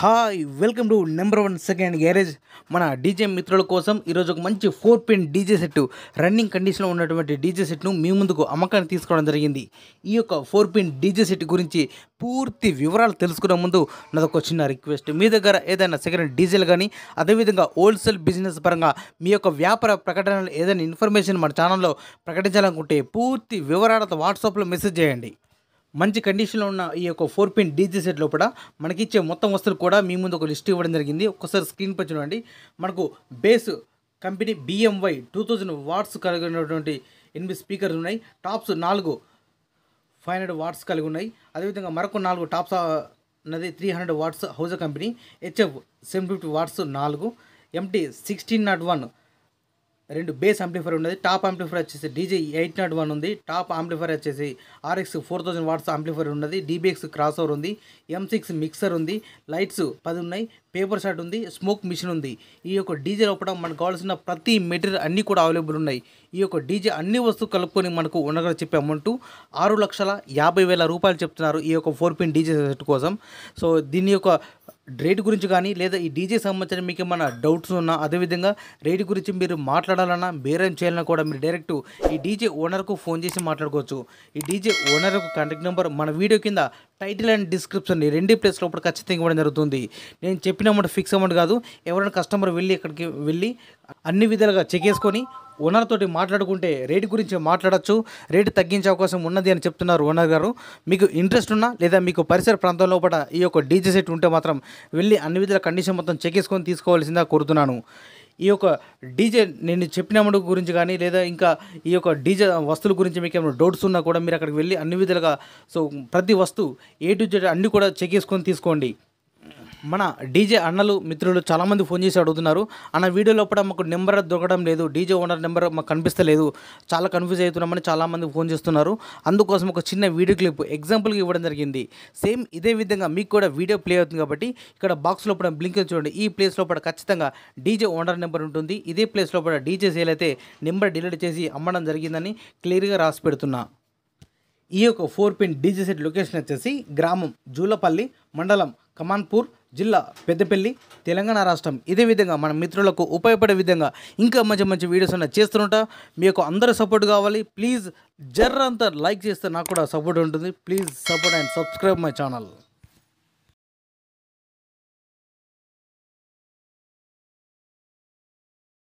Hi welcome to number 1 second garage. మన DJ మిత్రుల కోసం ఈరోజు ఒక మంచి 4 పిన్ డీజే సెట్, రన్నింగ్ కండిషన్లో ఉన్నటువంటి డీజే సెట్ను మీ ముందుకు అమ్మకాన్ని తీసుకోవడం జరిగింది. ఈ యొక్క 4 పిన్ డీజే సెట్ గురించి పూర్తి వివరాలు తెలుసుకునే ముందు నాదొక చిన్న రిక్వెస్ట్. మీ దగ్గర ఏదైనా సెకండ్ డీజేలు కానీ, అదేవిధంగా హోల్సేల్ బిజినెస్ పరంగా మీ యొక్క వ్యాపార ప్రకటనలు ఏదైనా ఇన్ఫర్మేషన్ మన ఛానల్లో ప్రకటించాలనుకుంటే పూర్తి వివరాలతో వాట్సాప్లో మెసేజ్ చేయండి. మంచి కండిషన్లో ఉన్న ఈ యొక్క 4 పిన్ డీజే సెట్ లోపల మనకిచ్చే మొత్తం వస్తువులు కూడా మీ ముందు ఒక లిస్ట్ ఇవ్వడం జరిగింది. ఒక్కసారి స్క్రీన్ పై చూడండి. మనకు బేస్ కంపెనీ BMY 2000 వాట్స్ కలిగినటువంటి 8 స్పీకర్స్ ఉన్నాయి. టాప్స్ 4 500 వాట్స్ కలిగి ఉన్నాయి. అదేవిధంగా మరొక 4 టాప్స్ అన్నది 300 watts Hauser company. HF 750 watts 4, MT 1601 2 bass amplifier ఉన్నది. టాప్ ఆంప్లిఫైర్ వచ్చేసి DJ 801 ఉంది. టాప్ ఆంప్లిఫైర్ వచ్చేసి RX 4000 వాట్స్ ఆంప్లిఫైర్ ఉన్నది. DBX క్రాస్ ఓవర్ ఉంది. M6 మిక్సర్ ఉంది. లైట్స్ 10 ఉన్నాయి. పేపర్ షాట్ ఉంది. స్మోక్ మిషన్ ఉంది. ఈ యొక్క డీజే లోపల మనకు కావాల్సిన ప్రతి మెటీరియల్ అన్నీ కూడా అవైలబుల్ ఉన్నాయి. ఈ యొక్క డీజే అన్ని వస్తువులు కలుపుకొని మనకు ఉండగా చెప్పే అమౌంట్ 6,50,000 రూపాయలు చెప్తున్నారు ఈ యొక్క 4 పిన్ డీజే సెట్ కోసం. సో దీని యొక్క రేటు గురించి కానీ, లేదా ఈ డీజే సంబంధించిన మీకు ఏమైనా డౌట్స్ ఉన్నా, అదేవిధంగా రేటు గురించి మీరు మాట్లాడాలన్నా, బేరం చేయాలన్నా కూడా మీరు డైరెక్ట్ ఈ డీజే ఓనర్కు ఫోన్ చేసి మాట్లాడుకోవచ్చు. ఈ డీజే ఓనర్ కాంటాక్ట్ నెంబర్ మన వీడియో కింద టైటిల్ అండ్ డిస్క్రిప్షన్ రెండు ప్లేస్ లోపల ఖచ్చితంగా ఇవ్వడం జరుగుతుంది. నేను చెప్పిన అమౌంట్ ఫిక్స్ అమౌంట్ కాదు. ఎవరైనా కస్టమర్ ఇక్కడికి వెళ్ళి అన్ని విధాలుగా చెక్ చేసుకొని ఓనర్ తోటి మాట్లాడుకుంటే రేటు గురించి మాట్లాడచ్చు. రేటు తగ్గించే అవకాశం ఉన్నది అని చెప్తున్నారు ఓనర్ గారు. మీకు ఇంట్రెస్ట్ ఉన్నా, లేదా మీకు పరిసర ప్రాంతం లోపల ఈ యొక్క డీజే సెట్ ఉంటే మాత్రం వెళ్ళి అన్ని విధాల కండిషన్ మొత్తం చెక్ చేసుకొని తీసుకోవాల్సిందిగా కోరుతున్నాను. ఈ యొక్క డీజే నేను చెప్పిన అమౌంట్ గురించి కానీ, లేదా ఇంకా ఈ యొక్క డీజే వస్తువుల గురించి మీకు ఏమైనా డౌట్స్ ఉన్నా కూడా మీరు అక్కడికి వెళ్ళి అన్ని విధాలుగా సో ప్రతి వస్తువు A to Z అన్నీ కూడా చెక్ చేసుకొని తీసుకోండి. మన డీజే అన్నలు మిత్రులు చాలామంది ఫోన్ చేసి అడుగుతున్నారు, అన్న వీడియో లోపల మాకు నెంబర్ దొరకడం లేదు, డీజే ఓనర్ నెంబర్ మాకు కనిపిస్తలేదు, చాలా కన్ఫ్యూజ్ అవుతున్నామని చాలామంది ఫోన్ చేస్తున్నారు. అందుకోసం ఒక చిన్న వీడియో క్లిప్ ఎగ్జాంపుల్గా ఇవ్వడం జరిగింది. సేమ్ ఇదే విధంగా మీకు కూడా వీడియో ప్లే అవుతుంది కాబట్టి ఇక్కడ బాక్స్ లోపల బ్లింక్ చూడండి. ఈ ప్లేస్ లోపల ఖచ్చితంగా డీజే ఓనర్ నెంబర్ ఉంటుంది. ఇదే ప్లేస్ లోపల డీజే సేల్ అయితే నెంబర్ డిలీట్ చేసి అమ్మడం జరిగిందని క్లియర్గా రాసి పెడుతున్నా. ఈ యొక్క 4 పిన్ డీజే సెట్ లొకేషన్ వచ్చేసి గ్రామం జూలపల్లి, మండలం కమాన్పూర్, జిల్లా పెద్దపల్లి, తెలంగాణ రాష్ట్రం. ఇదే విధంగా మన మిత్రులకు ఉపయోగపడే విధంగా ఇంకా మంచి మంచి వీడియోస్ అన్న చేస్తుంటా. మీ యొక్క అందరూ సపోర్ట్ కావాలి. ప్లీజ్ జర్రంతా లైక్ చేస్తే నాకు కూడా సపోర్ట్ ఉంటుంది. Please support and subscribe my channel.